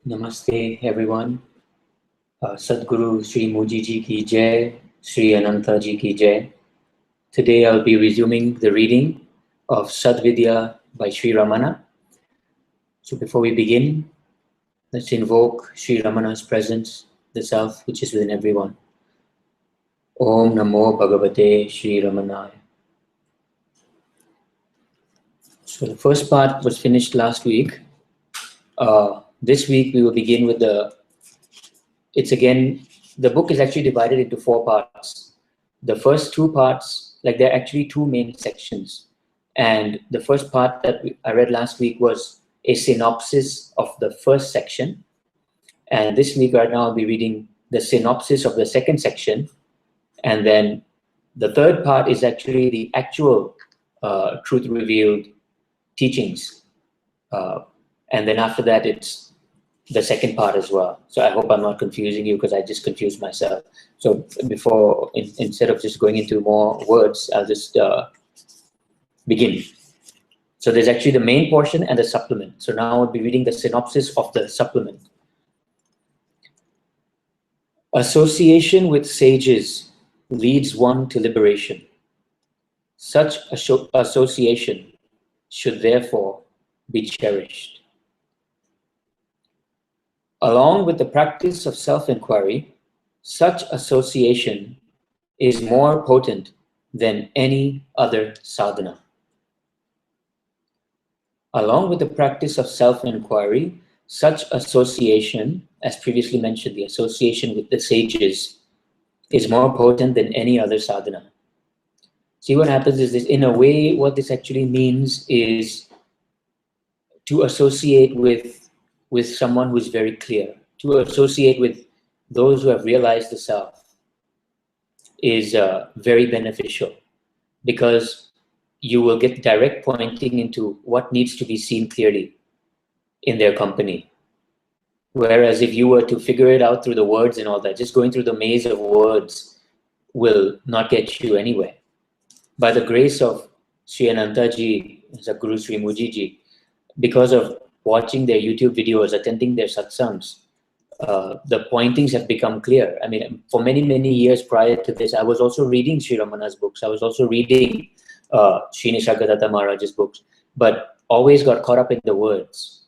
Namaste everyone. Sadguru Sri Muji Ji ki Jai, Sri Ananta Ji ki Jai. Today I'll be resuming the reading of Sad-Vidya by Sri Ramana. So before we begin, let's invoke Sri Ramana's presence, the self which is within everyone. Om Namo Bhagavate Sri Ramanaya. So the first part was finished last week. This week we will begin with the book is actually divided into 4 parts. The first 2 parts, there are actually 2 main sections. And the first part that I read last week was a synopsis of the first section. And this week right now I'll be reading the synopsis of the second section. And then the third part is actually the actual truth revealed teachings. And then after that it's the second part as well. So I hope I'm not confusing you, because I just confused myself. So instead of just going into more words, I'll just begin. So there's actually the main portion and the supplement. So now I'll be reading the synopsis of the supplement. Association with sages leads one to liberation. Such association should therefore be cherished. Along with the practice of self-inquiry, such association is more potent than any other sadhana. Along with the practice of self-inquiry, such association, as previously mentioned, the association with the sages, is more potent than any other sadhana. See, what happens is this, in a way, what this actually means is to associate with someone who is very clear, to associate with those who have realized the self is very beneficial, because you will get direct pointing into what needs to be seen clearly in their company. Whereas if you were to figure it out through the words and all that, just going through the maze of words will not get you anywhere. By the grace of Sri Ananta Ji, Sadguru Sri Muji Ji, because of watching their YouTube videos, attending their satsangs, the pointings have become clear. I mean, for many, many years prior to this, I was also reading Sri Ramana's books. I was also reading Sri Nisargadatta Maharaj's books, but always got caught up in the words.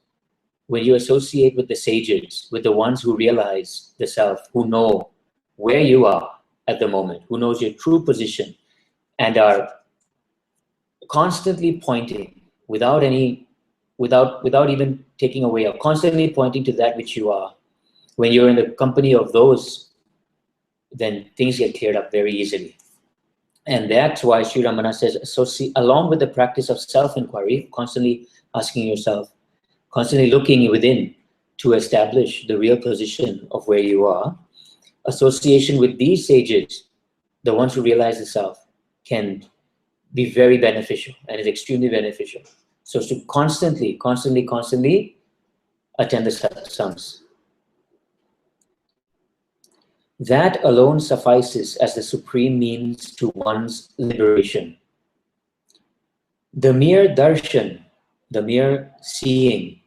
When you associate with the sages, with the ones who realize the self, who know where you are at the moment, who knows your true position, and are constantly pointing without even taking away, or constantly pointing to that which you are. When you're in the company of those, then things get cleared up very easily. And that's why Sri Ramana says, along with the practice of self-inquiry, constantly asking yourself, constantly looking within to establish the real position of where you are, association with these sages, the ones who realize the self, can be very beneficial and is extremely beneficial. So to constantly attend the satsangs. That alone suffices as the supreme means to one's liberation. The mere darshan, the mere seeing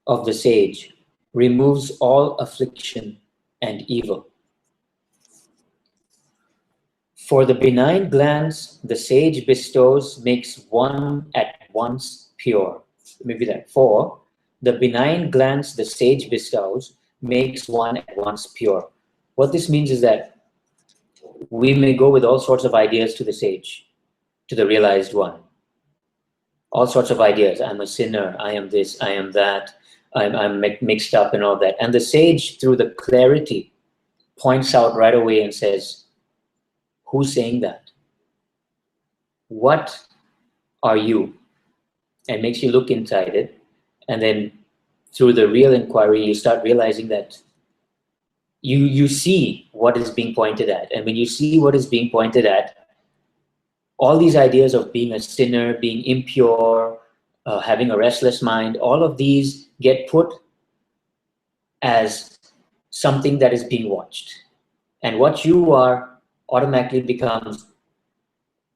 of the sage, removes all affliction and evil. For the benign glance the sage bestows makes one at once pure. Maybe that. For the benign glance the sage bestows makes one at once pure. What this means is that we may go with all sorts of ideas to the sage, to the realized one. All sorts of ideas. I'm a sinner, I am this, I am that, I'm mixed up and all that. And the sage, through the clarity, points out right away and says, who's saying that? What are you? And makes you look inside it. And then through the real inquiry, you start realizing that you see what is being pointed at. And when you see what is being pointed at, all these ideas of being a sinner, being impure, having a restless mind, all of these get put as something that is being watched. And what you are automatically becomes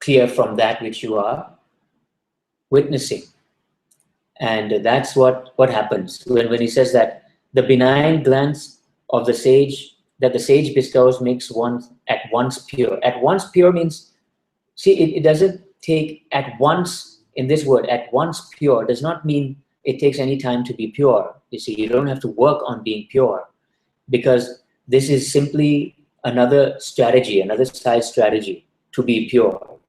clear from that which you are witnessing. And that's what happens when he says that The benign glance of the sage that the sage bestows makes one at once pure. At once pure means, see, it doesn't take at once, in this word, at once pure does not mean it takes any time to be pure. You see, you don't have to work on being pure, because this is simply another strategy, another side strategy to be pure.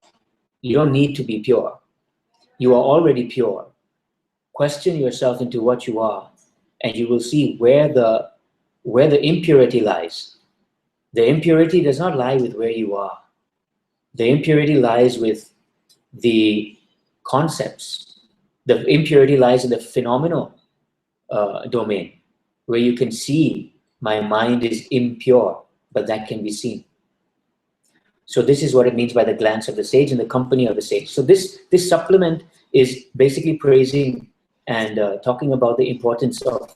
You don't need to be pure. You are already pure. Question yourself into what you are, and you will see where the impurity lies. The impurity does not lie with where you are. The impurity lies with the concepts. The impurity lies in the phenomenal domain, where you can see my mind is impure, but that can be seen. So this is what it means by the glance of the sage and the company of the sage. So this supplement is basically praising and talking about the importance of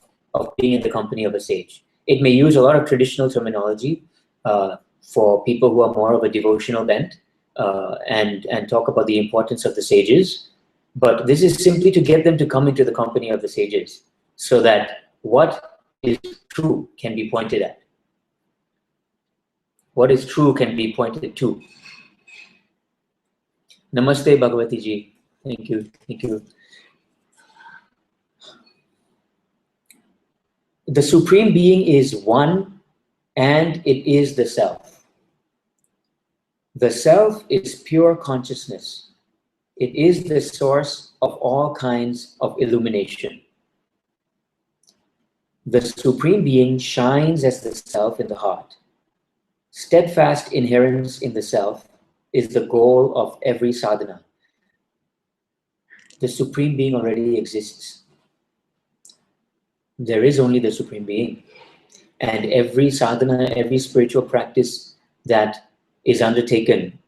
being in the company of a sage. It may use a lot of traditional terminology for people who are more of a devotional bent, and talk about the importance of the sages. But this is simply to get them to come into the company of the sages, so that what is true can be pointed at. What is true can be pointed to. Namaste, Bhagavati ji. Thank you. Thank you. The Supreme Being is one, and it is the Self. The Self is pure consciousness. It is the source of all kinds of illumination. The Supreme Being shines as the Self in the heart. Steadfast inherence in the Self is the goal of every sadhana. The Supreme Being already exists. There is only the Supreme Being. And every sadhana, every spiritual practice that is undertaken,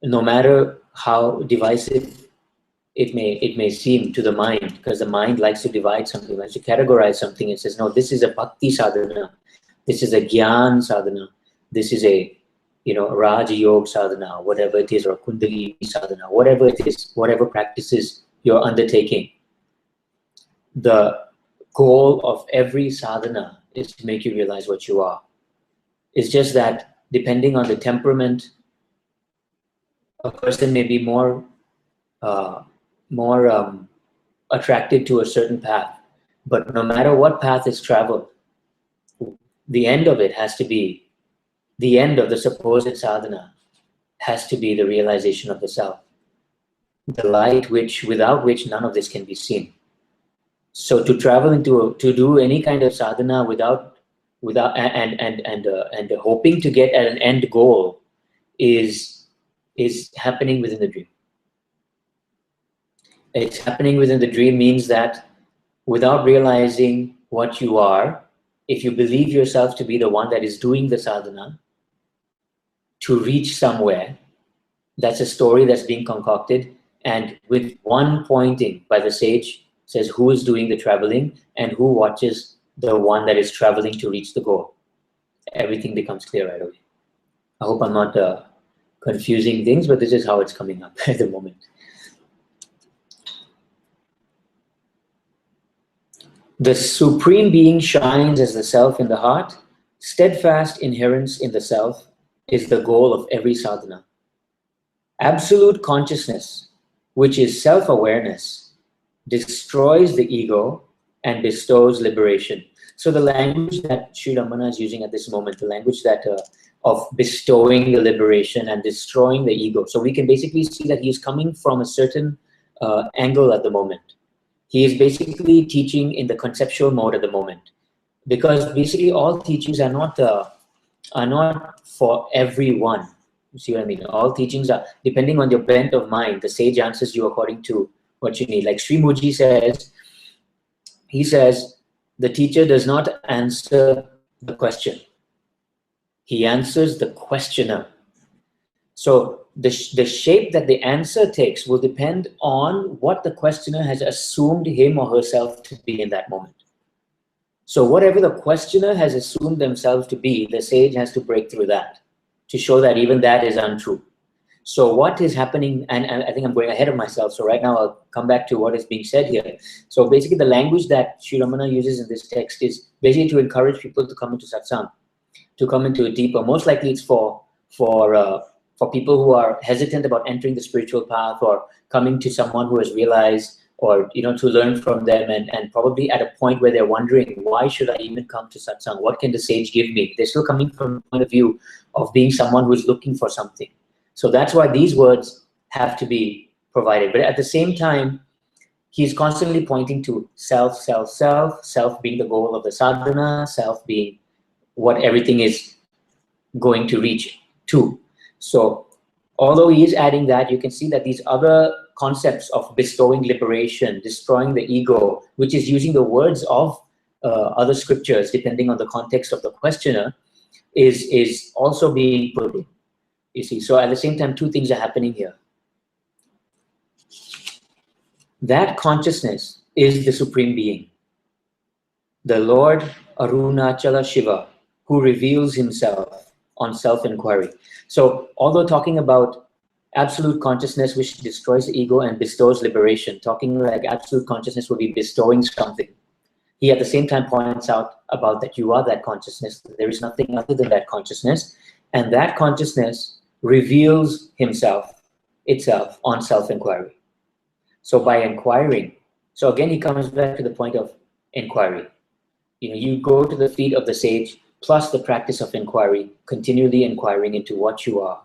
no matter how divisive it may seem to the mind, because the mind likes to divide something, likes to categorize something. It says, no, this is a bhakti sadhana. This is a Gyan sadhana. This is a, Raja Yoga sadhana, whatever it is, or Kundalini sadhana, whatever it is, whatever practices you're undertaking. The goal of every sadhana is to make you realize what you are. It's just that depending on the temperament, a person may be more attracted to a certain path. But no matter what path is traveled, the end of it has to be, the end of the supposed sadhana has to be the realization of the Self, the light without which none of this can be seen. So to travel to do any kind of sadhana without hoping to get at an end goal is happening within the dream. It's happening within the dream means that without realizing what you are, if you believe yourself to be the one that is doing the sadhana to reach somewhere, that's a story that's being concocted, and with one pointing by the sage says who is doing the traveling and who watches the one that is traveling to reach the goal. Everything becomes clear right away. I hope I'm not confusing things, but this is how it's coming up at the moment. The Supreme Being shines as the Self in the heart. Steadfast inherence in the Self is the goal of every sadhana. Absolute consciousness, which is self-awareness, destroys the ego and bestows liberation. So the language that Sri Ramana is using at this moment, the language that of bestowing the liberation and destroying the ego. So we can basically see that he is coming from a certain angle at the moment. He is basically teaching in the conceptual mode at the moment, because basically all teachings are not for everyone. You see what I mean? All teachings are depending on your bent of mind. The sage answers you according to what you need. Like Sri Muji says, he says the teacher does not answer the question. He answers the questioner. So the shape that the answer takes will depend on what the questioner has assumed him or herself to be in that moment. So whatever the questioner has assumed themselves to be, the sage has to break through that to show that even that is untrue. So what is happening, and I think I'm going ahead of myself, so right now I'll come back to what is being said here. So basically the language that Sri Ramana uses in this text is basically to encourage people to come into satsang, to come into a deeper, most likely it's for people who are hesitant about entering the spiritual path, or coming to someone who has realized, or to learn from them, and probably at a point where they're wondering, why should I even come to satsang? What can the sage give me? They're still coming from the point of view of being someone who's looking for something. So that's why these words have to be provided. But at the same time, he's constantly pointing to self, self, self, self being the goal of the sadhana, self being what everything is going to reach to. So although he is adding that, you can see that these other concepts of bestowing liberation, destroying the ego, which is using the words of other scriptures, depending on the context of the questioner, is also being put in. You see, so at the same time, two things are happening here. That consciousness is the Supreme Being, the Lord Arunachala Shiva, who reveals himself on self-inquiry. So although talking about absolute consciousness which destroys the ego and bestows liberation, talking like absolute consciousness will be bestowing something, he at the same time points out about that you are that consciousness, there is nothing other than that consciousness, and that consciousness reveals itself on self-inquiry. So by inquiring, so again he comes back to the point of inquiry. You go to the feet of the sage, plus the practice of inquiry, continually inquiring into what you are,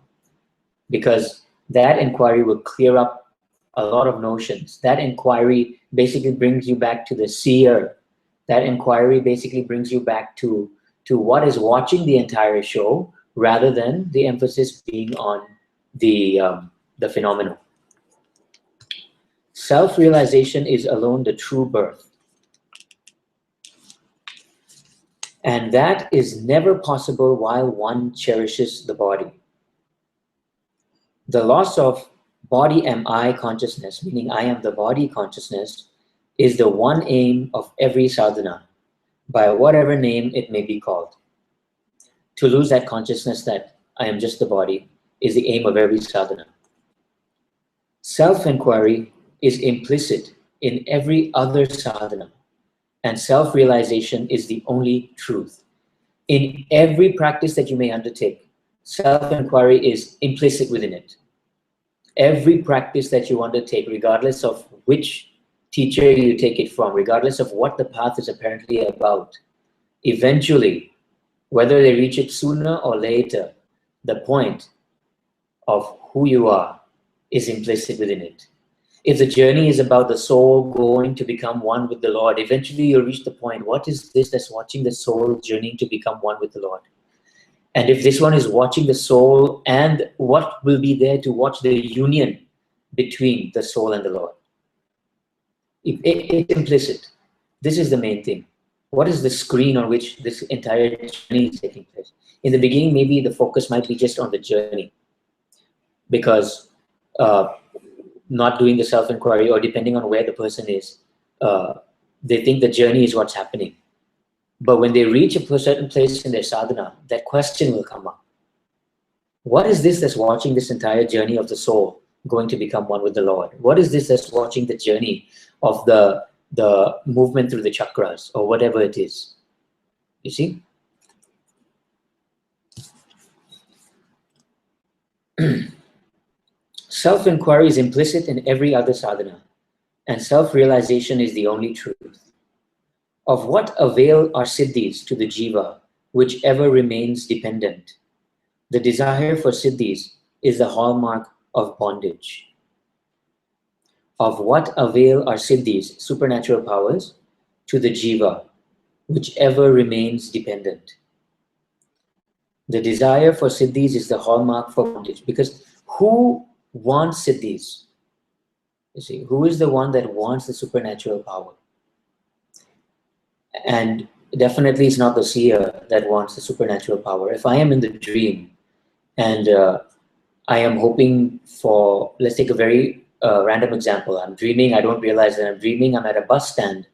because that inquiry will clear up a lot of notions. That inquiry basically brings you back to the seer. That inquiry basically brings you back to what is watching the entire show, rather than the emphasis being on the phenomenon. Self-realization is alone the true birth. And that is never possible while one cherishes the body. The loss of body am I consciousness, meaning I am the body consciousness, is the one aim of every sadhana, by whatever name it may be called. To lose that consciousness that I am just the body is the aim of every sadhana. Self-inquiry is implicit in every other sadhana, and self-realization is the only truth. In every practice that you may undertake, self-inquiry is implicit within it. Every practice that you undertake, regardless of which teacher you take it from, regardless of what the path is apparently about, eventually, whether they reach it sooner or later, the point of who you are is implicit within it. If the journey is about the soul going to become one with the Lord, eventually you'll reach the point, what is this that's watching the soul journeying to become one with the Lord? And if this one is watching the soul, and what will be there to watch the union between the soul and the Lord? It's implicit. This is the main thing. What is the screen on which this entire journey is taking place? In the beginning, maybe the focus might be just on the journey, because not doing the self-inquiry, or depending on where the person is, they think the journey is what's happening. But when they reach a certain place in their sadhana, that question will come up. What is this that's watching this entire journey of the soul going to become one with the Lord? What is this that's watching the journey of the movement through the chakras, or whatever it is? You see? Self-inquiry is implicit in every other sadhana, and self-realization is the only truth. Of what avail are siddhis to the jiva, which ever remains dependent? The desire for siddhis is the hallmark of bondage. Of what avail are siddhis, supernatural powers, to the jiva, which ever remains dependent? The desire for siddhis is the hallmark for bondage, because who wants siddhis? You see, who is the one that wants the supernatural power? And definitely it's not the seer that wants the supernatural power. If I am in the dream and I am hoping for, let's take a very random example. I'm dreaming, I don't realize that I'm dreaming, I'm at a bus stand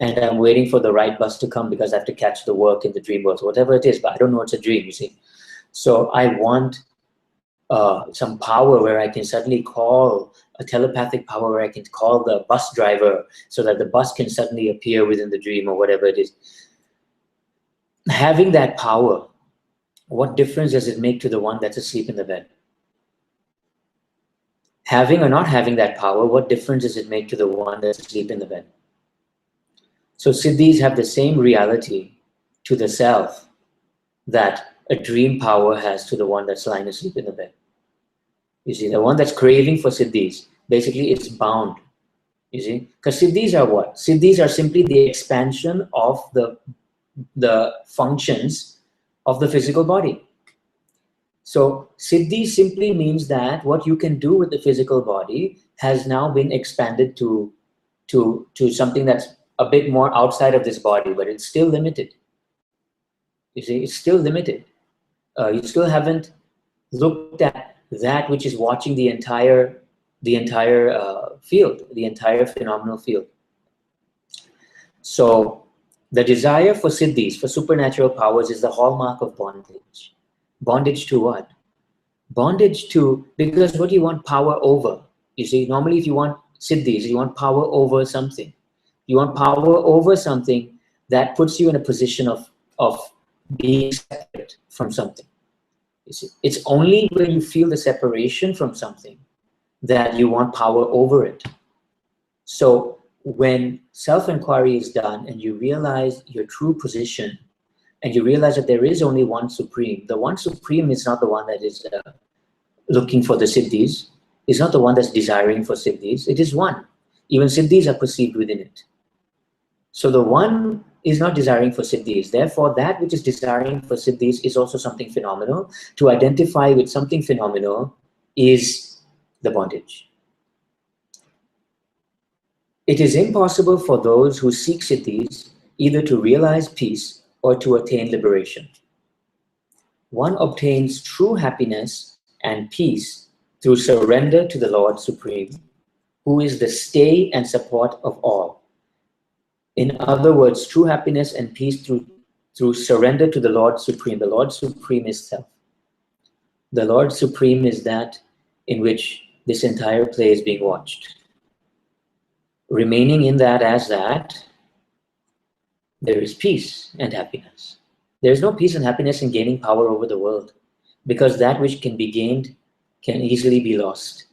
and I'm waiting for the right bus to come because I have to catch the work in the dream world, whatever it is, but I don't know it's a dream, you see. So I want some power where I can suddenly call a telepathic power where I can call the bus driver so that the bus can suddenly appear within the dream or whatever it is. Having that power, what difference does it make to the one that's asleep in the bed? Having or not having that power, what difference does it make to the one that's asleep in the bed? So siddhis have the same reality to the self that a dream power has to the one that's lying asleep in the bed. You see, the one that's craving for siddhis, basically it's bound. You see, because siddhis are what? Siddhis are simply the expansion of the functions of the physical body. So siddhi simply means that what you can do with the physical body has now been expanded to something that's a bit more outside of this body, but it's still limited. You see, it's still limited. You still haven't looked at that which is watching the entire field, the entire phenomenal field. So the desire for siddhis, for supernatural powers, is the hallmark of bondage. Bondage to what? Bondage to, because what do you want power over? You see, normally if you want siddhis, you want power over something. You want power over something that puts you in a position of being separate from something. You see, it's only when you feel the separation from something that you want power over it. So when self-inquiry is done and you realize your true position, and you realize that there is only one supreme, the one supreme is not the one that is looking for the siddhis, is not the one that's desiring for siddhis, it is one. Even siddhis are perceived within it. So the one is not desiring for siddhis. Therefore, that which is desiring for siddhis is also something phenomenal. To identify with something phenomenal is the bondage. It is impossible for those who seek siddhis either to realize peace or to attain liberation. One obtains true happiness and peace through surrender to the Lord Supreme, who is the stay and support of all. In other words, true happiness and peace through surrender to the Lord Supreme. The Lord Supreme is self. The Lord Supreme is that in which this entire play is being watched. Remaining in that as that, there is peace and happiness. There is no peace and happiness in gaining power over the world, because that which can be gained can easily be lost.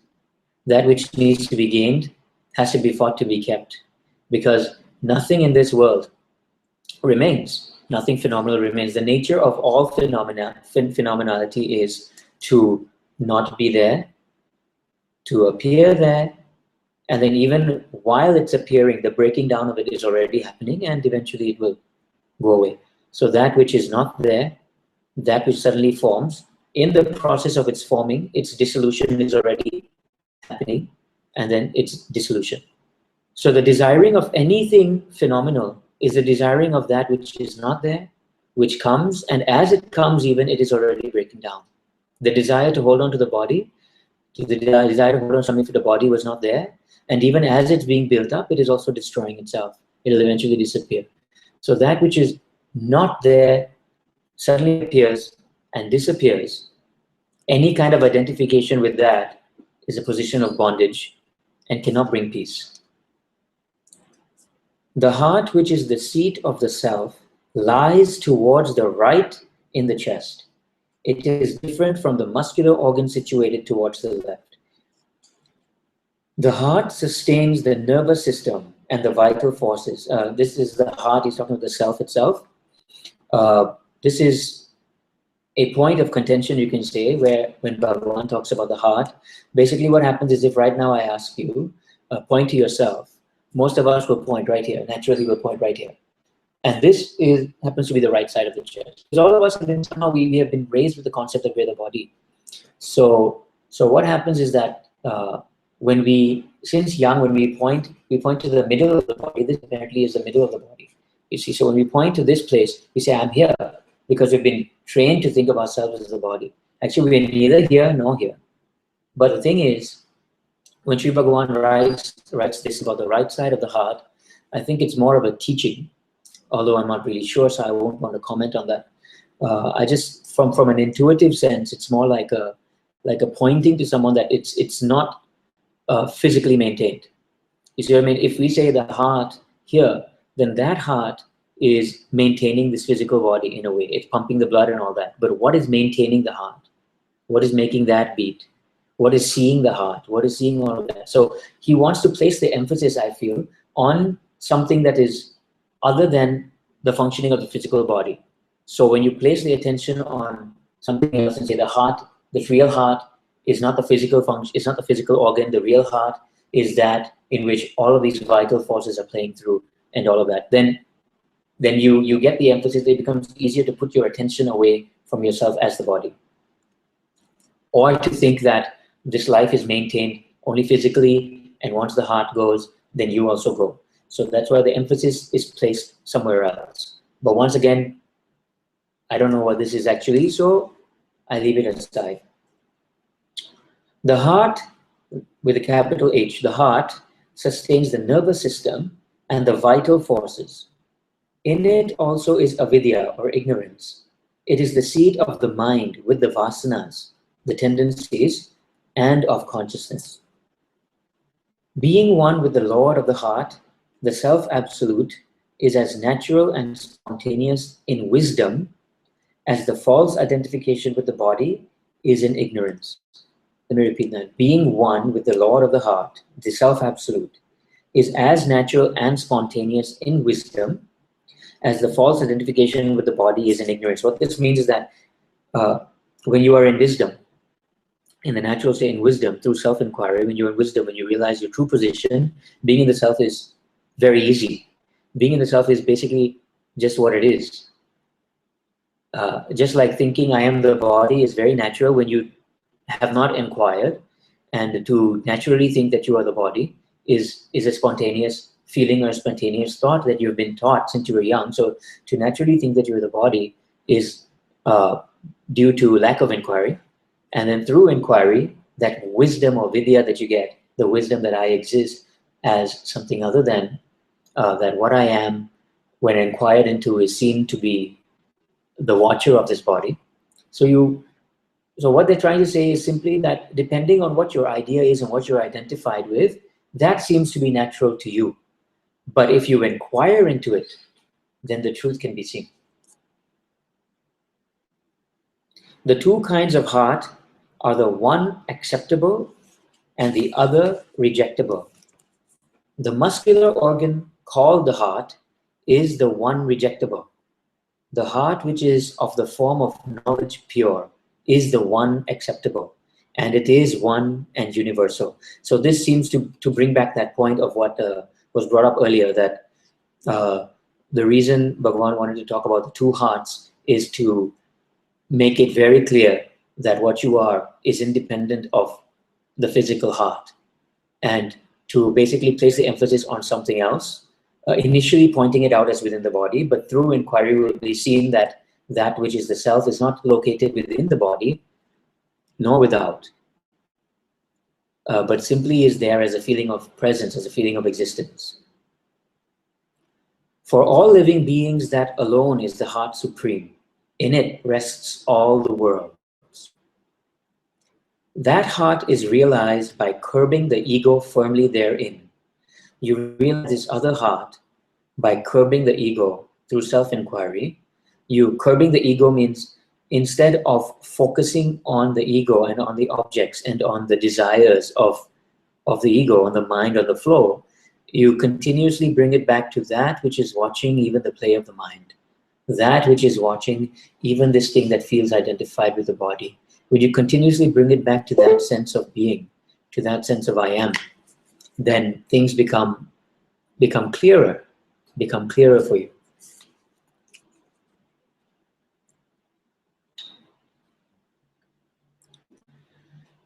That which needs to be gained has to be fought to be kept, because nothing in this world remains. Nothing phenomenal remains. The nature of all phenomenality is to not be there, to appear there, and then even while it's appearing, the breaking down of it is already happening, and eventually it will go away. So that which is not there, that which suddenly forms, in the process of its forming, its dissolution is already happening, and then its dissolution. So the desiring of anything phenomenal is the desiring of that which is not there, which comes, and as it comes even, it is already breaking down. The desire to hold on to the body, the desire to hold on to something for the body was not there, and even as it's being built up, it is also destroying itself. It will eventually disappear. So that which is not there suddenly appears and disappears. Any kind of identification with that is a position of bondage and cannot bring peace. The heart, which is the seat of the self, lies towards the right in the chest. It is different from the muscular organ situated towards the left. The heart sustains the nervous system and the vital forces. This is the heart, he's talking about the self itself. This is a point of contention, you can say, where when Bhagavan talks about the heart, basically what happens is, if right now I ask you, point to yourself, most of us will point right here, naturally will point right here. And this happens to be the right side of the chest. Because all of us have been, somehow we have been raised with the concept that we're the body. So what happens is that when we, since young, when we point to the middle of the body. This apparently is the middle of the body. You see, so when we point to this place, we say, I'm here, because we've been trained to think of ourselves as the body. Actually, we're neither here nor here. But the thing is, when Sri Bhagavan writes this about the right side of the heart, I think it's more of a teaching, although I'm not really sure, so I won't want to comment on that. I just, from an intuitive sense, it's more like like a pointing to someone that it's not physically maintained. You see what I mean? If we say the heart here, then that heart is maintaining this physical body in a way. It's pumping the blood and all that. But what is maintaining the heart? What is making that beat? What is seeing the heart? What is seeing all of that? So he wants to place the emphasis, I feel, on something that is other than the functioning of the physical body. So when you place the attention on something else and say the heart, the real heart is not the physical function, it's not the physical organ, the real heart is that in which all of these vital forces are playing through and all of that, then you get the emphasis. It becomes easier to put your attention away from yourself as the body. Or to think that this life is maintained only physically, and once the heart goes, then you also go. So that's why the emphasis is placed somewhere else. But once again, I don't know what this is actually, so I leave it aside. The heart, with a capital H, the heart sustains the nervous system and the vital forces. In it also is avidya, or ignorance. It is the seat of the mind with the vasanas, the tendencies, and of consciousness. Being one with the Lord of the heart, the self-absolute is as natural and spontaneous in wisdom as the false identification with the body is in ignorance. Let me repeat that. Being one with the Lord of the heart, the self-absolute, is as natural and spontaneous in wisdom as the false identification with the body is in ignorance. What this means is that when you are in wisdom, in the natural state, in wisdom, through self-inquiry, when you're in wisdom, when you realize your true position, being in the self is very easy. Being in the self is basically just what it is. Just like thinking I am the body is very natural when you have not inquired, and to naturally think that you are the body is a spontaneous feeling or a spontaneous thought that you've been taught since you were young. So to naturally think that you're the body is due to lack of inquiry. And then through inquiry, that wisdom or vidya that you get, the wisdom that I exist as something other than that what I am, when inquired into, is seen to be the watcher of this body. So what they're trying to say is simply that depending on what your idea is and what you're identified with, that seems to be natural to you. But if you inquire into it, then the truth can be seen. The two kinds of heart are the one acceptable and the other rejectable. The muscular organ called the heart is the one rejectable. The heart which is of the form of knowledge pure is the one acceptable, and it is one and universal. So this seems to bring back that point of what was brought up earlier, that the reason Bhagavan wanted to talk about the two hearts is to make it very clear that what you are is independent of the physical heart, and to basically place the emphasis on something else, initially pointing it out as within the body, but through inquiry will be seen that that which is the self is not located within the body, nor without, but simply is there as a feeling of presence, as a feeling of existence. For all living beings, that alone is the heart supreme. In it rests all the worlds. That heart is realized by curbing the ego firmly therein. You realize this other heart by curbing the ego through self-inquiry. Curbing the ego means instead of focusing on the ego and on the objects and on the desires of the ego, on the mind, on the flow, you continuously bring it back to that which is watching even the play of the mind. That which is watching even this thing that feels identified with the body. When you continuously bring it back to that sense of being, to that sense of I am, then things become clearer for you.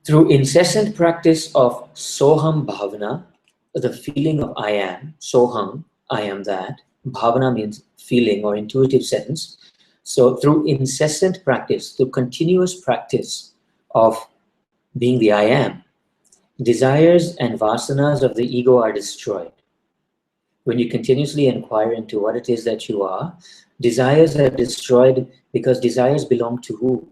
Through incessant practice of soham bhavana, the feeling of I am, soham, I am that. Bhavana means feeling or intuitive sense. So through incessant practice, through continuous practice of being the I am, desires and vasanas of the ego are destroyed. When you continuously inquire into what it is that you are, desires are destroyed, because desires belong to who?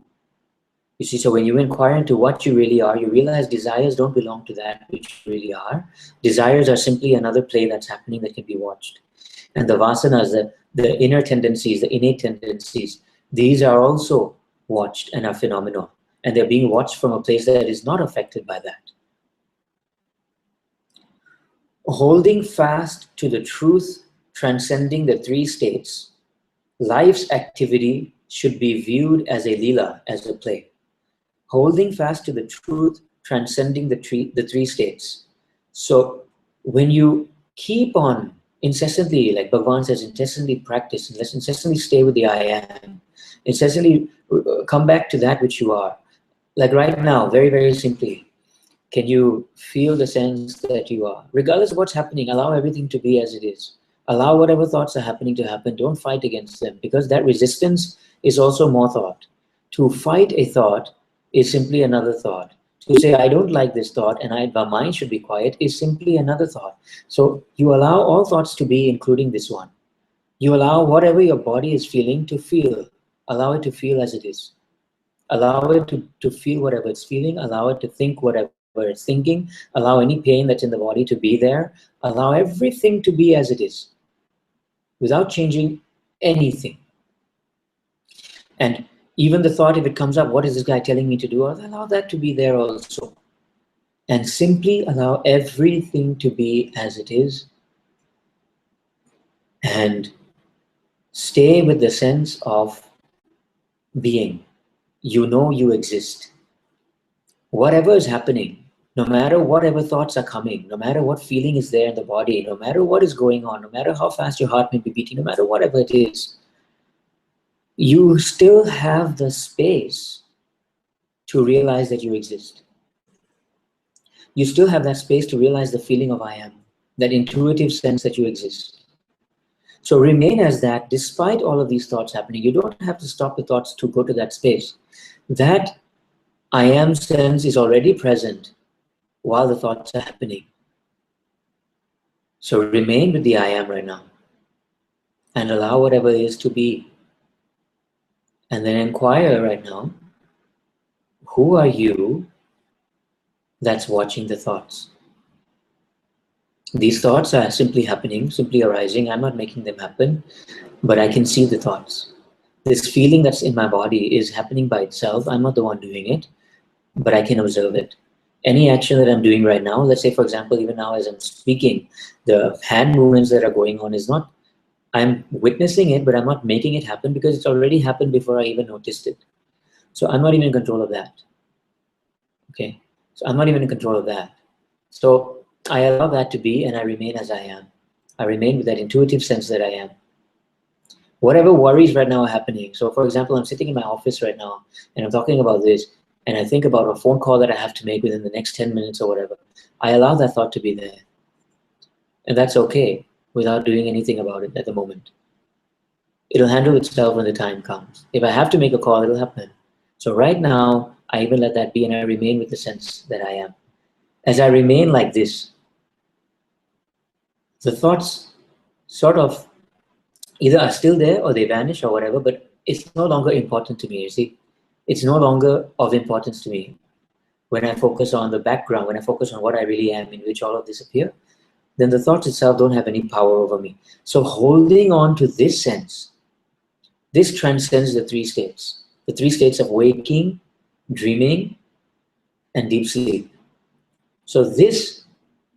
You see, so when you inquire into what you really are, you realize desires don't belong to that which you really are. Desires are simply another play that's happening that can be watched. And the vasanas, the inner tendencies, the innate tendencies, these are also watched and are phenomenal. And they're being watched from a place that is not affected by that. Holding fast to the truth transcending the three states, life's activity should be viewed as a lila, as a play. Holding fast to the truth transcending the three states. So when you keep on incessantly, like Bhagavan says, incessantly practice, incessantly stay with the I am, incessantly come back to that which you are. Like right now, very, very simply, can you feel the sense that you are? Regardless of what's happening, allow everything to be as it is. Allow whatever thoughts are happening to happen. Don't fight against them, because that resistance is also more thought. To fight a thought is simply another thought. To say, I don't like this thought and my mind should be quiet is simply another thought. So you allow all thoughts to be, including this one. You allow whatever your body is feeling to feel. Allow it to feel as it is. Allow it to feel whatever it's feeling. Allow it to think whatever it's thinking. Allow any pain that's in the body to be there. Allow everything to be as it is, without changing anything. And even the thought, if it comes up, what is this guy telling me to do? I'll allow that to be there also. And simply allow everything to be as it is. And stay with the sense of being. You know you exist. Whatever is happening, no matter whatever thoughts are coming, no matter what feeling is there in the body, no matter what is going on, no matter how fast your heart may be beating, no matter whatever it is, you still have the space to realize that you exist. You still have that space to realize the feeling of I am, that intuitive sense that you exist. So remain as that despite all of these thoughts happening. You don't have to stop the thoughts to go to that space. That I am sense is already present while the thoughts are happening. So remain with the I am right now and allow whatever is to be. And then inquire right now, who are you that's watching the thoughts? These thoughts are simply happening, simply arising. I'm not making them happen, but I can see the thoughts. This feeling that's in my body is happening by itself. I'm not the one doing it, but I can observe it. Any action that I'm doing right now, let's say, for example, even now as I'm speaking, the hand movements that are going on is not, I'm witnessing it, but I'm not making it happen because it's already happened before I even noticed it. So I'm not even in control of that. Okay? So I'm not even in control of that. So I allow that to be and I remain as I am. I remain with that intuitive sense that I am. Whatever worries right now are happening. So for example, I'm sitting in my office right now and I'm talking about this and I think about a phone call that I have to make within the next 10 minutes or whatever. I allow that thought to be there. And that's okay without doing anything about it at the moment. It'll handle itself when the time comes. If I have to make a call, it'll happen. So right now, I even let that be and I remain with the sense that I am. As I remain like this, the thoughts sort of either are still there or they vanish or whatever, but it's no longer important to me, you see. It's no longer of importance to me. When I focus on the background, when I focus on what I really am, in which all of this appear, then the thoughts itself don't have any power over me. So holding on to this sense, this transcends the three states of waking, dreaming, and deep sleep. So this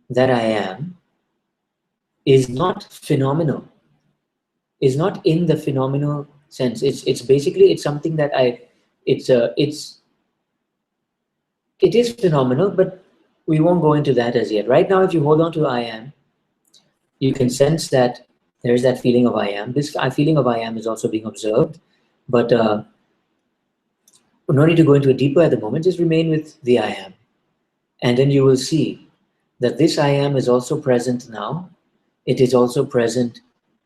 that I am is not phenomenal, is not in the phenomenal sense. It's basically, it's something that it is phenomenal, but we won't go into that as yet. Right now, if you hold on to I am, you can sense that there's that feeling of I am. This feeling of I am is also being observed, but no need to go into it deeper at the moment. Just remain with the I am. And then you will see that this I am is also present now. It is also present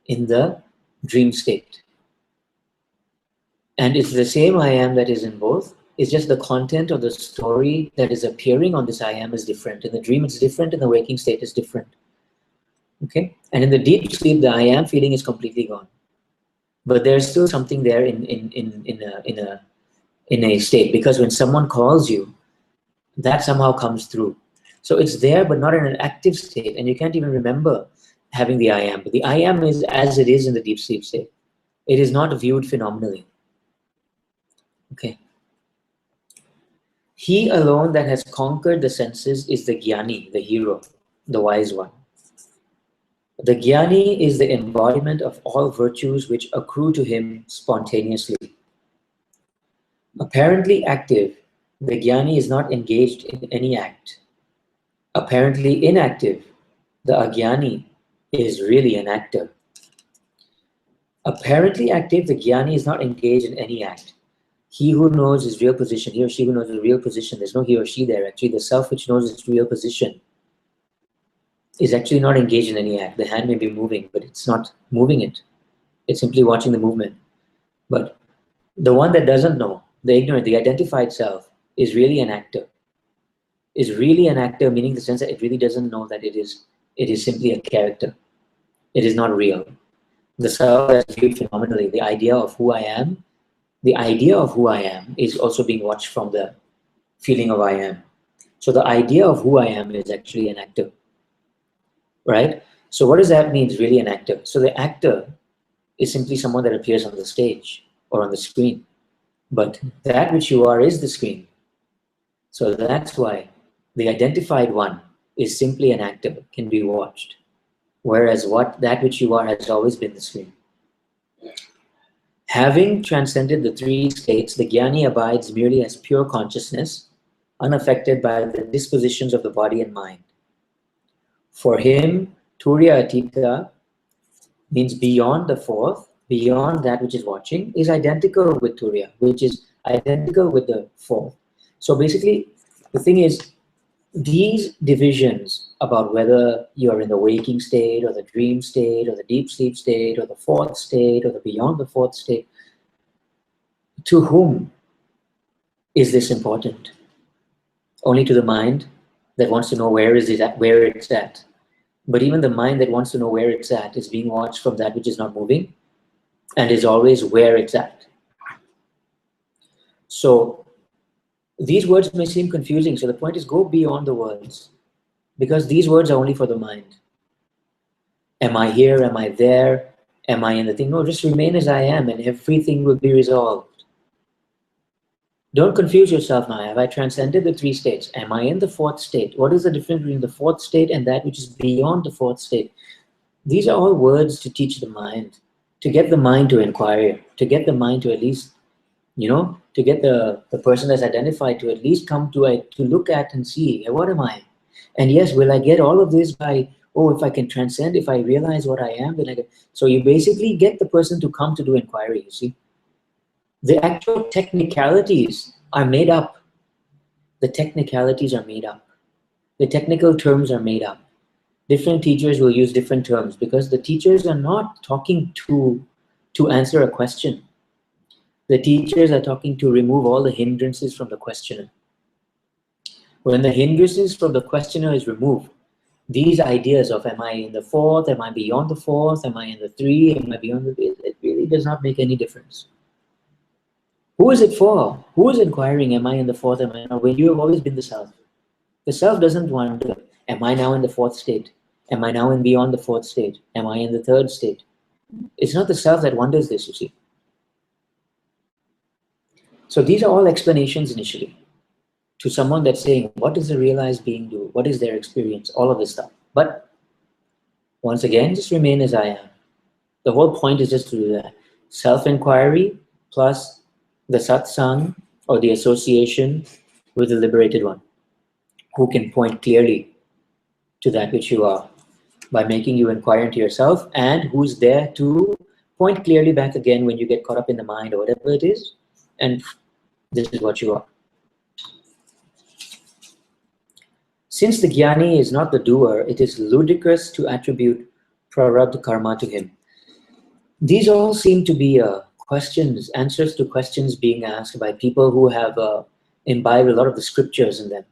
in the dream state. And it's the same I am that is in both. It's just the content of the story that is appearing on this I am is different. In the dream, it's different. In the waking state, it's different. Okay? And in the deep sleep, the I am feeling is completely gone. But there's still something there in in a state, because when someone calls you, that somehow comes through. So it's there, but not in an active state, and you can't even remember having the I am. But the I am is as it is in the deep sleep state. It is not viewed phenomenally. Okay. He alone that has conquered the senses is the Jnani, the hero, the wise one. The Jnani is the embodiment of all virtues which accrue to him spontaneously. Apparently active, the Jnani is not engaged in any act. Apparently inactive, the Ajnani is really an actor. Apparently active, the Jnani is not engaged in any act. He who knows his real position, he or she who knows his real position, there's no he or she there. Actually, the self which knows its real position is actually not engaged in any act. The hand may be moving, but it's not moving it. It's simply watching the movement. But the one that doesn't know, the ignorant, the identified self, is really an actor. Is really an actor, meaning the sense that it really doesn't know that it is simply a character. It is not real. The self is viewed phenomenally. The idea of who I am is also being watched from the feeling of I am. So the idea of who I am is actually an actor, right? So what does that mean, is really an actor? So the actor is simply someone that appears on the stage or on the screen. But that which you are is the screen. So that's why the identified one is simply an actor, can be watched. Whereas that which you are has always been the screen. Having transcended the three states, the Jnani abides merely as pure consciousness, unaffected by the dispositions of the body and mind. For him, Turiya Atita means beyond the fourth, beyond that which is watching, is identical with Turiya, which is identical with the fourth. So basically, the thing is, these divisions about whether you're in the waking state or the dream state or the deep sleep state or the fourth state or the beyond the fourth state, to whom is this important? Only to the mind that wants to know where it's at. But even the mind that wants to know where it's at is being watched from that which is not moving and is always where it's at. So these words may seem confusing. So the point is, go beyond the words, because these words are only for the mind. Am I here? Am I there? Am I in the thing? No, just remain as I am and everything will be resolved. Don't confuse yourself now. Have I transcended the three states? Am I in the fourth state? What is the difference between the fourth state and that which is beyond the fourth state? These are all words to teach the mind, to get the mind to inquire, to get the mind to at least, to get the person that's identified to at least come to look at and see, what am I? And yes, will I get all of this by, if I can transcend, if I realize what I am, then I get. So you basically get the person to come to do inquiry, you see. The actual technicalities are made up. The technicalities are made up. The technical terms are made up. Different teachers will use different terms because the teachers are not talking to answer a question. The teachers are talking to remove all the hindrances from the questioner. When the hindrances from the questioner is removed, these ideas of am I in the fourth, am I beyond the fourth, am I in the three, am I beyond the fifth, it really does not make any difference. Who is it for? Who is inquiring, am I in the fourth, am I not? When you have always been the self. The self doesn't wonder, am I now in the fourth state? Am I now in beyond the fourth state? Am I in the third state? It's not the self that wonders this, you see. So these are all explanations initially to someone that's saying, what does the realized being do? What is their experience? All of this stuff. But once again, just remain as I am. The whole point is just to do that. Self-inquiry plus the satsang or the association with the liberated one, who can point clearly to that which you are by making you inquire into yourself, and who's there to point clearly back again when you get caught up in the mind or whatever it is, and this is what you are. Since the Jnani is not the doer, it is ludicrous to attribute prarabdha karma to him. These all seem to be questions, answers to questions being asked by people who have imbibed a lot of the scriptures in them.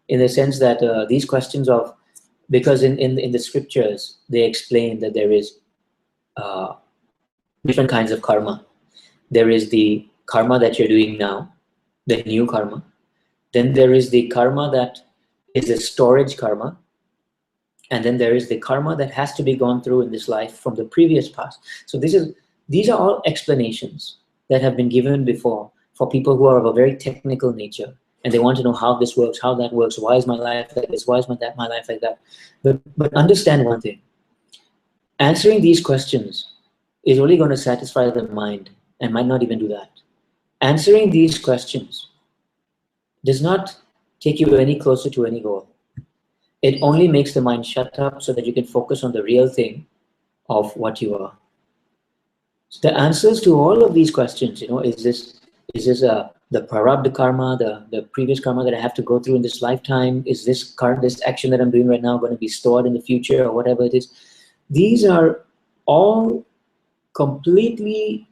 In the sense that these questions of, because in the scriptures, they explain that there is different kinds of karma. There is the karma that you're doing now, the new karma. Then there is the karma that is a storage karma. And then there is the karma that has to be gone through in this life from the previous past. So these are all explanations that have been given before for people who are of a very technical nature, and they want to know how this works, how that works, why is my life like this, why is my life like that. But understand one thing: answering these questions is only going to satisfy the mind, and might not even do that. Answering these questions does not take you any closer to any goal. It only makes the mind shut up so that you can focus on the real thing of what you are. So the answers to all of these questions, is this the prarabdha karma, the previous karma that I have to go through in this lifetime? Is this action that I'm doing right now going to be stored in the future, or whatever it is? These are all completely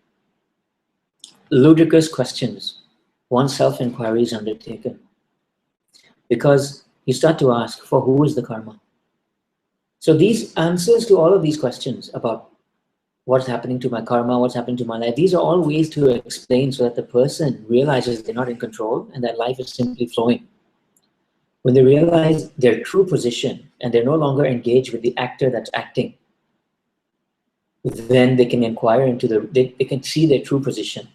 ludicrous questions once self-inquiry is undertaken. Because you start to ask, for who is the karma? So these answers to all of these questions about what's happening to my karma, what's happening to my life, these are all ways to explain so that the person realizes they're not in control and that life is simply flowing. When they realize their true position and they're no longer engaged with the actor that's acting, then they can inquire into they can see their true position.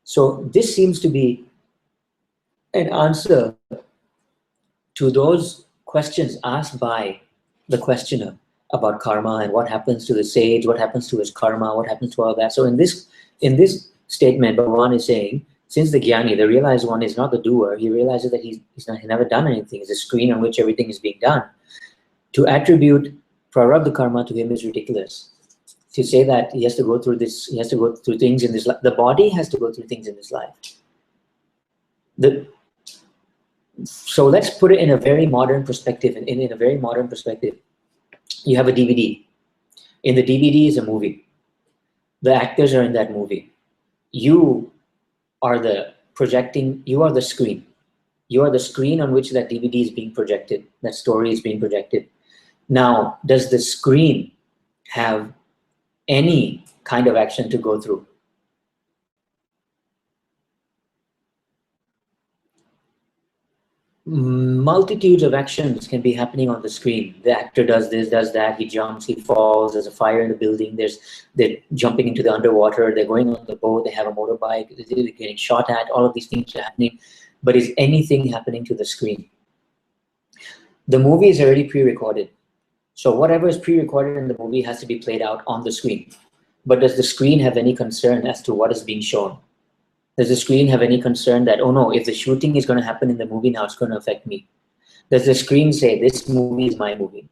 So this seems to be an answer to those questions asked by the questioner about karma and what happens to the sage, what happens to his karma, what happens to all that. So in this statement, Bhagavan is saying, since the jnani, the realized one, is not the doer, he realizes that he's never done anything. It's a screen on which everything is being done. To attribute prarabdha karma to him is ridiculous. To say that he has to go through this, he has to go through things in this life. The body has to go through things in this life. So let's put it in a very modern perspective. In a very modern perspective, you have a DVD. In the DVD is a movie. The actors are in that movie. You are the screen. You are the screen on which that DVD is being projected, that story is being projected. Now, does the screen have any kind of action to go through? Multitudes of actions can be happening on the screen. The actor does this, does that, he jumps, he falls, there's a fire in the building, they're jumping into the underwater, they're going on the boat, they have a motorbike, they're getting shot at, all of these things are happening. But is anything happening to the screen? The movie is already pre-recorded. So whatever is pre-recorded in the movie has to be played out on the screen. But does the screen have any concern as to what is being shown? Does the screen have any concern that, oh no, if the shooting is going to happen in the movie now, it's going to affect me? Does the screen say, this movie is my movie?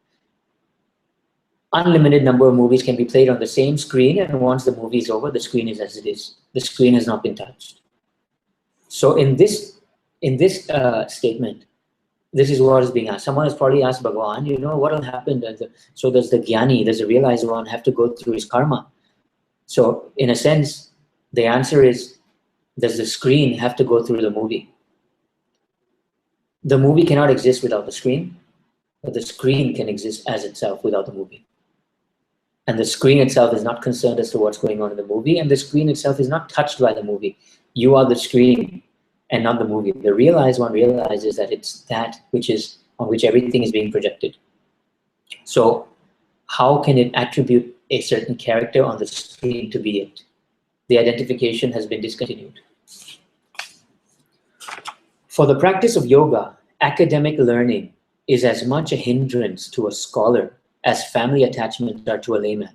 Unlimited number of movies can be played on the same screen, and once the movie is over, the screen is as it is. The screen has not been touched. So in this statement, this is what is being asked. Someone has probably asked Bhagavan, what will happen? So does the jnani, does the realized one have to go through his karma? So in a sense, the answer is, does the screen have to go through the movie? The movie cannot exist without the screen, but the screen can exist as itself without the movie. And the screen itself is not concerned as to what's going on in the movie, and the screen itself is not touched by the movie. You are the screen and not the movie. The realized one realizes that it's that which is on which everything is being projected. So how can it attribute a certain character on the screen to be it? The identification has been discontinued. For the practice of yoga, academic learning is as much a hindrance to a scholar as family attachments are to a layman.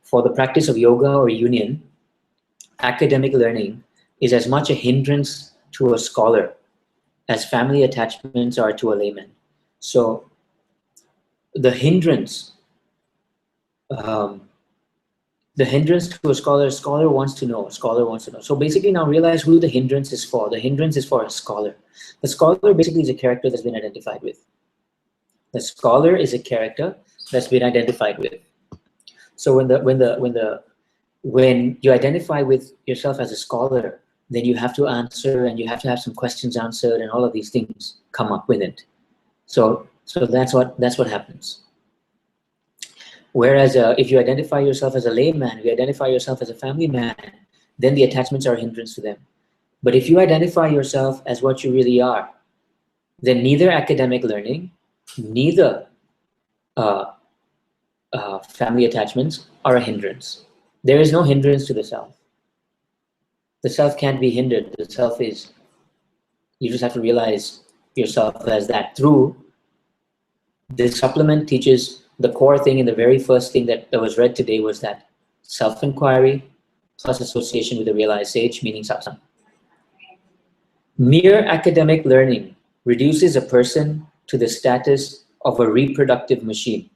For the practice of yoga or union, academic learning is as much a hindrance to a scholar as family attachments are to a layman. So the hindrance to a scholar wants to know, So basically now realize who the hindrance is for. The hindrance is for a scholar. The scholar basically is a character that's been identified with. The scholar is a character that's been identified with. So when you identify with yourself as a scholar, then you have to answer and you have to have some questions answered, and all of these things come up with it. So that's what happens. Whereas if you identify yourself as a layman, you identify yourself as a family man, then the attachments are a hindrance to them. But if you identify yourself as what you really are, then neither academic learning, neither family attachments are a hindrance. There is no hindrance to the self. The self can't be hindered. The self is, you just have to realize yourself as that. Through this supplement teaches the core thing, and the very first thing that was read today was that self-inquiry plus association with the realized sage, meaning satsang. Mere academic learning reduces a person to the status of a reproductive machine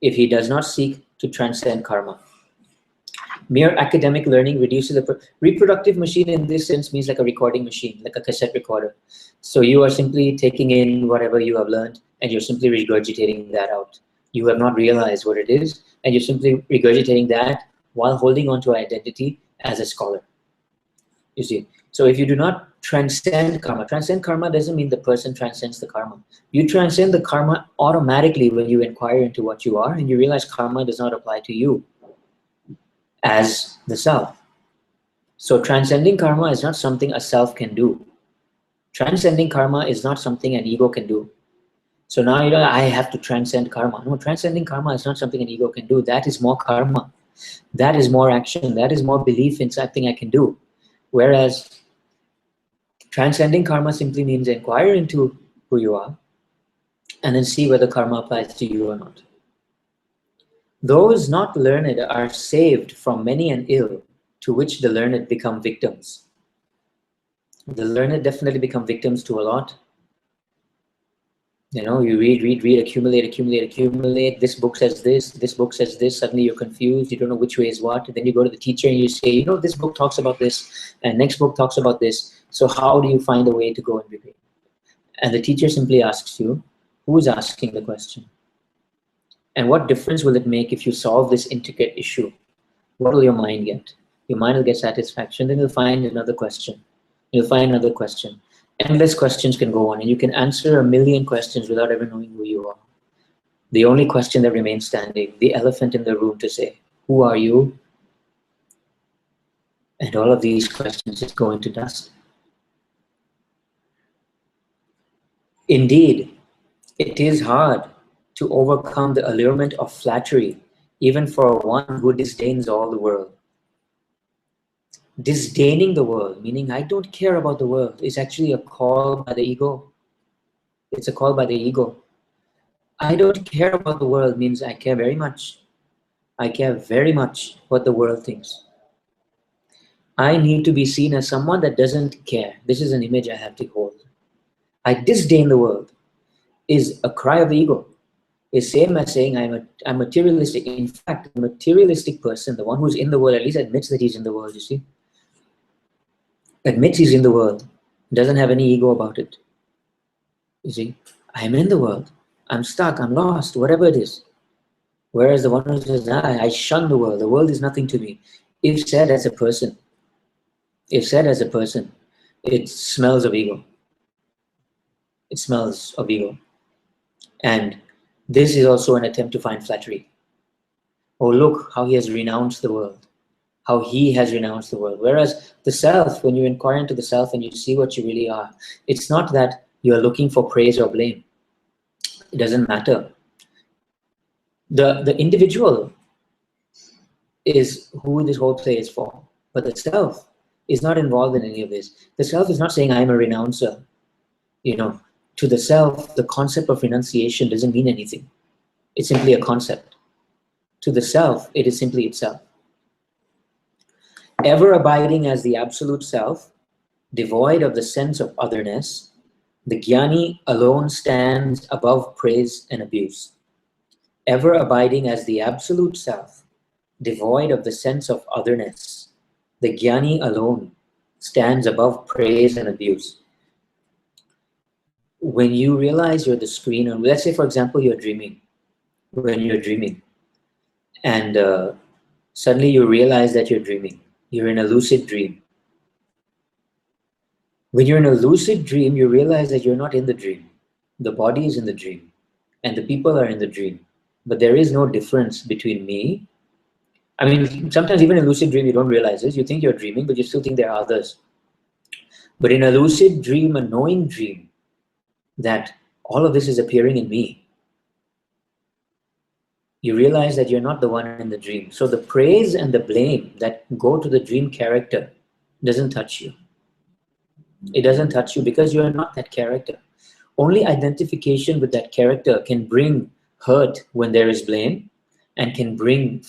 if he does not seek to transcend karma. Mere academic learning reduces a reproductive machine in this sense means like a recording machine, like a cassette recorder. So you are simply taking in whatever you have learned and you're simply regurgitating that out. You have not realized what it is, and you're simply regurgitating that while holding on to identity as a scholar. You see, so if you do not transcend karma doesn't mean the person transcends the karma. You transcend the karma automatically when you inquire into what you are and you realize karma does not apply to you as the self. So transcending karma is not something a self can do. Transcending karma is not something an ego can do. So now you know, I have to transcend karma. No, transcending karma is not something an ego can do. That is more karma. That is more action. That is more belief in something I can do. Whereas transcending karma simply means inquire into who you are and then see whether karma applies to you or not. Those not learned are saved from many an ill to which the learned become victims. The learned definitely become victims to a lot. You know, you read, accumulate. This book says this book says this. Suddenly you're confused. You don't know which way is what. Then you go to the teacher and you say, you know, this book talks about this and next book talks about this. So how do you find a way to go in between? And the teacher simply asks you, who is asking the question? And what difference will it make if you solve this intricate issue? What will your mind get? Your mind will get satisfaction. Then you'll find another question. You'll find another question. Endless questions can go on, and you can answer a million questions without ever knowing who you are. The only question that remains standing, the elephant in the room to say, who are you? And all of these questions just go into dust. Indeed, it is hard to overcome the allurement of flattery, even for one who disdains all the world. Disdaining the world, meaning I don't care about the world, is actually a call by the ego. It's a call by the ego. I don't care about the world means I care very much. I care very much what the world thinks. I need to be seen as someone that doesn't care. This is an image I have to hold. I disdain the world is a cry of the ego. It's same as saying I'm materialistic. In fact, the materialistic person, the one who's in the world, at least admits that he's in the world, you see. Admits he's in the world, doesn't have any ego about it. You see, I'm in the world, I'm stuck, I'm lost, whatever it is. Whereas the one who says, I shun the world is nothing to me. If said as a person, it smells of ego. It smells of ego. And this is also an attempt to find flattery. Oh, look how he has renounced the world. How he has renounced the world. Whereas the self, when you inquire into the self and you see what you really are, it's not that you are looking for praise or blame. It doesn't matter. The individual is who this whole play is for. But the self is not involved in any of this. The self is not saying I'm a renouncer. You know, to the self, the concept of renunciation doesn't mean anything. It's simply a concept. To the self, it is simply itself. Ever abiding as the absolute self, devoid of the sense of otherness, the jnani alone stands above praise and abuse. Ever abiding as the absolute self, devoid of the sense of otherness, the jnani alone stands above praise and abuse. When you realize you're the screen, or let's say, for example, you're dreaming. When you're dreaming, and suddenly you realize that you're dreaming. You're in a lucid dream. When you're in a lucid dream, you realize that you're not in the dream. The body is in the dream, and the people are in the dream. But there is no difference between me I mean, sometimes even in lucid dream, you don't realize this. You think you're dreaming, but you still think there are others. But in a lucid dream, a knowing dream, that all of this is appearing in me, you realize that you're not the one in the dream. So the praise and the blame that go to the dream character doesn't touch you. It doesn't touch you because you're not that character. Only identification with that character can bring hurt when there is blame, and can bring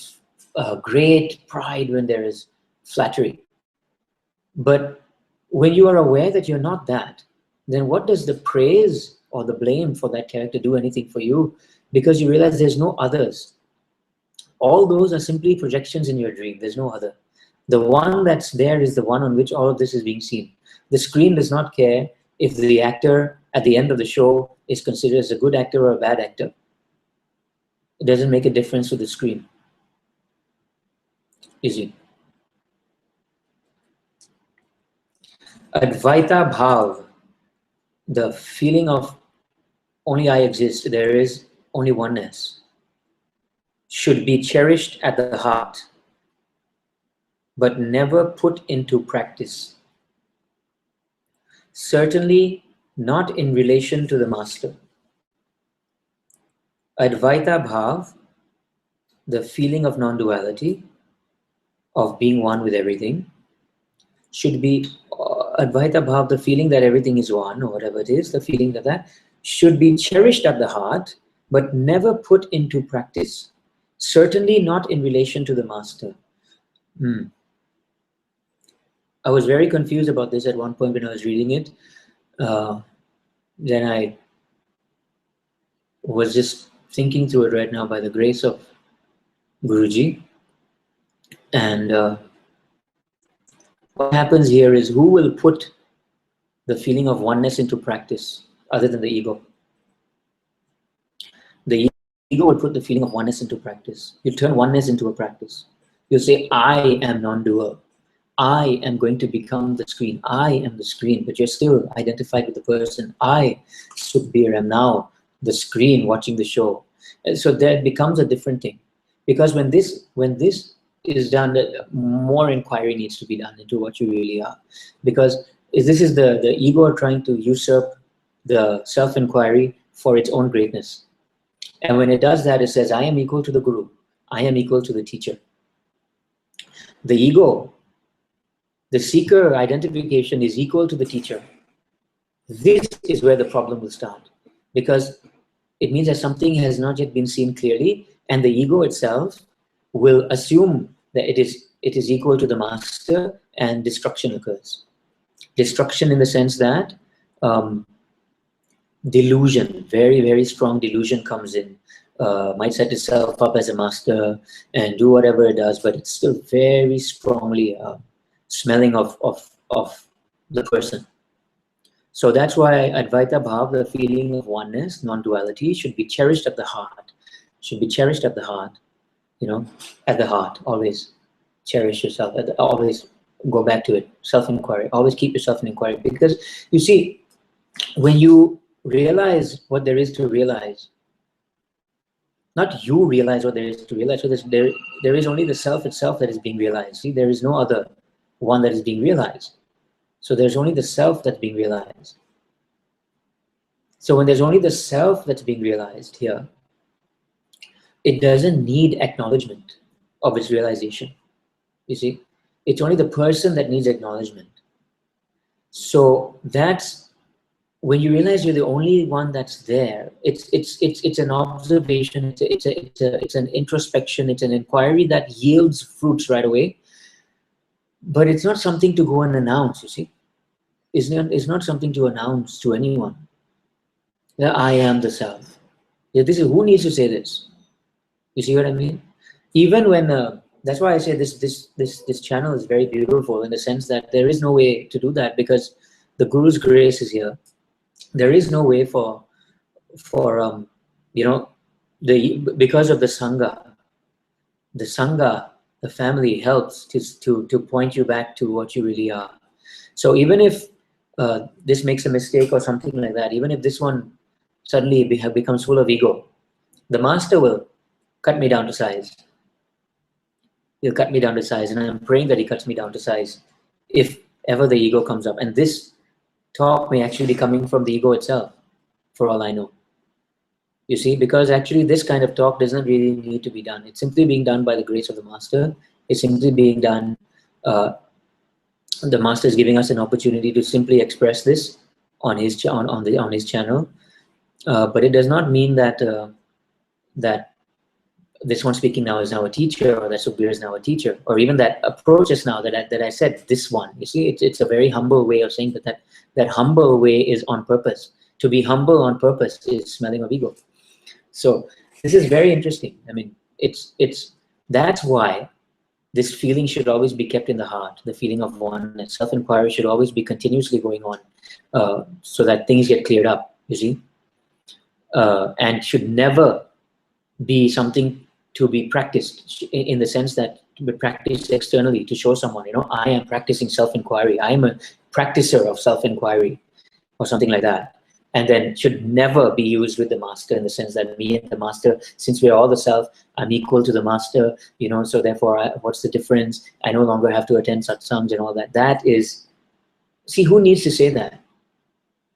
great pride when there is flattery. But when you are aware that you're not that, then what does the praise or the blame for that character do anything for you? Because you realize there's no others. All those are simply projections in your dream. There's no other. The one that's there is the one on which all of this is being seen. The screen does not care if the actor at the end of the show is considered as a good actor or a bad actor. It doesn't make a difference to the screen. You see. Advaita Bhav, the feeling of only I exist, there is only oneness, should be cherished at the heart, but never put into practice. Certainly not in relation to the master. Advaita Bhav, the feeling of non-duality, of being one with everything, should be Advaita Bhav, the feeling that everything is one, or whatever it is, the feeling that should be cherished at the heart, but never put into practice. Certainly not in relation to the master. I was very confused about this at one point when I was reading it. Then I was just thinking through it right now by the grace of Guruji. And what happens here is, who will put the feeling of oneness into practice other than the ego? The ego will put the feeling of oneness into practice. You turn oneness into a practice. You say, I am non-dual. I am going to become the screen. I am the screen, but you're still identified with the person. I, Sukhbir, am now the screen watching the show. And so that becomes a different thing. Because when this is done, more inquiry needs to be done into what you really are. Because this is the ego trying to usurp the self-inquiry for its own greatness. And when it does that, it says, I am equal to the guru. I am equal to the teacher. The ego, the seeker identification, is equal to the teacher. This is where the problem will start. Because it means that something has not yet been seen clearly, and the ego itself will assume that it is equal to the master, and destruction occurs. Destruction in the sense that delusion, very, very strong delusion comes in. Might set itself up as a master and do whatever it does, but it's still very strongly smelling of the person. So that's why Advaita Bhav, the feeling of oneness, non-duality, should be cherished at the heart. Should be cherished at the heart. You know, at the heart, always cherish yourself. Always go back to it. Self-inquiry. Always keep yourself in inquiry. Because you see, when you realize what there is to realize, not you realize what there is to realize. So there is only the self itself that is being realized. See, there is no other one that is being realized. So there's only the self that's being realized. So when there's only the self that's being realized here, it doesn't need acknowledgement of its realization. You see, it's only the person that needs acknowledgement. So that's when you realize you're the only one that's there. It's an observation. It's an introspection. It's an inquiry that yields fruits right away. But it's not something to go and announce. You see, it's not something to announce to anyone. That I am the self. Yeah, this is, who needs to say this? You see what I mean? Even when that's why I say this channel is very beautiful, in the sense that there is no way to do that, because the Guru's grace is here. There is no way for you know, because of the sangha, the family helps to point you back to what you really are. So even if this makes a mistake or something like that, even if this one suddenly becomes full of ego, the master will cut me down to size. He'll cut me down to size, and I'm praying that he cuts me down to size if ever the ego comes up. And this talk may actually be coming from the ego itself, for all I know. You see, because actually this kind of talk doesn't really need to be done. It's simply being done by the grace of the Master. It's simply being done. The Master is giving us an opportunity to simply express this on his his channel, but it does not mean that that this one speaking now is now a teacher, or that Sukhbir is now a teacher, or even that approach is now that I said this one. You see, it's a very humble way of saying that humble way is on purpose. To be humble on purpose is smelling of ego. So this is very interesting. I mean, that's why this feeling should always be kept in the heart. The feeling of oneness, self-inquiry should always be continuously going on, so that things get cleared up. You see, and should never be something to be practiced in the sense that to be practiced externally to show someone, I am practicing self-inquiry. I am a practicer of self-inquiry, or something like that. And then should never be used with the Master in the sense that me and the Master, since we're all the self, I'm equal to the Master, so therefore, what's the difference? I no longer have to attend satsangs and all that. That is, see, who needs to say that?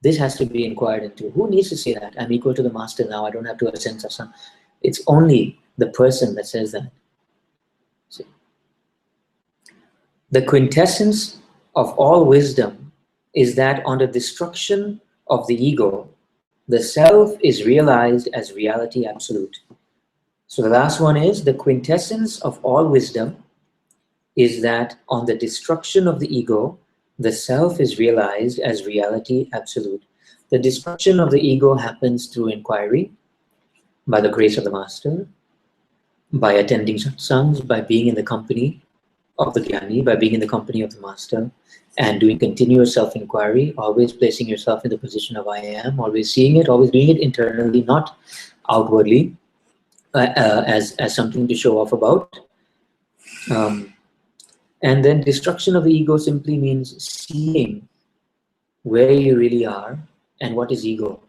This has to be inquired into. Who needs to say that? I'm equal to the Master now, I don't have to attend satsang. It's only the person that says that. See? The quintessence of all wisdom is that on the destruction of the ego, the self is realized as reality absolute. So the last one is the quintessence of all wisdom is that on the destruction of the ego, the self is realized as reality absolute. The destruction of the ego happens through inquiry, by the grace of the Master, by attending satsangs, by being in the company of the Jnani, by being in the company of the Master, and doing continuous self-inquiry, always placing yourself in the position of I am, always seeing it, always doing it internally, not outwardly, as something to show off about. And then destruction of the ego simply means seeing where you really are and what is ego.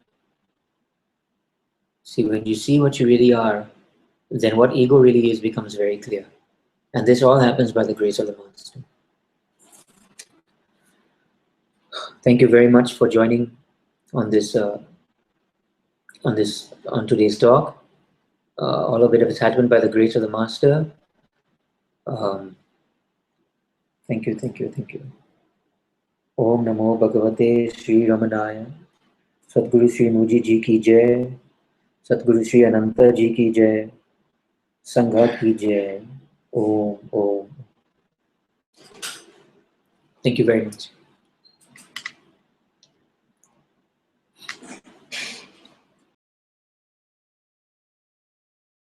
See, when you see what you really are, then what ego really is becomes very clear. And this all happens by the grace of the Master. Thank you very much for joining on this on today's talk. All of it has happened by the grace of the Master. Thank you. Om Namo Bhagavate Sri Ramanaya. Sadguru Sri Muji Ji ki Jai. Sadguru Sri Ananta Ji ki Jai. Sangha ki Jai. Om. Thank you very much.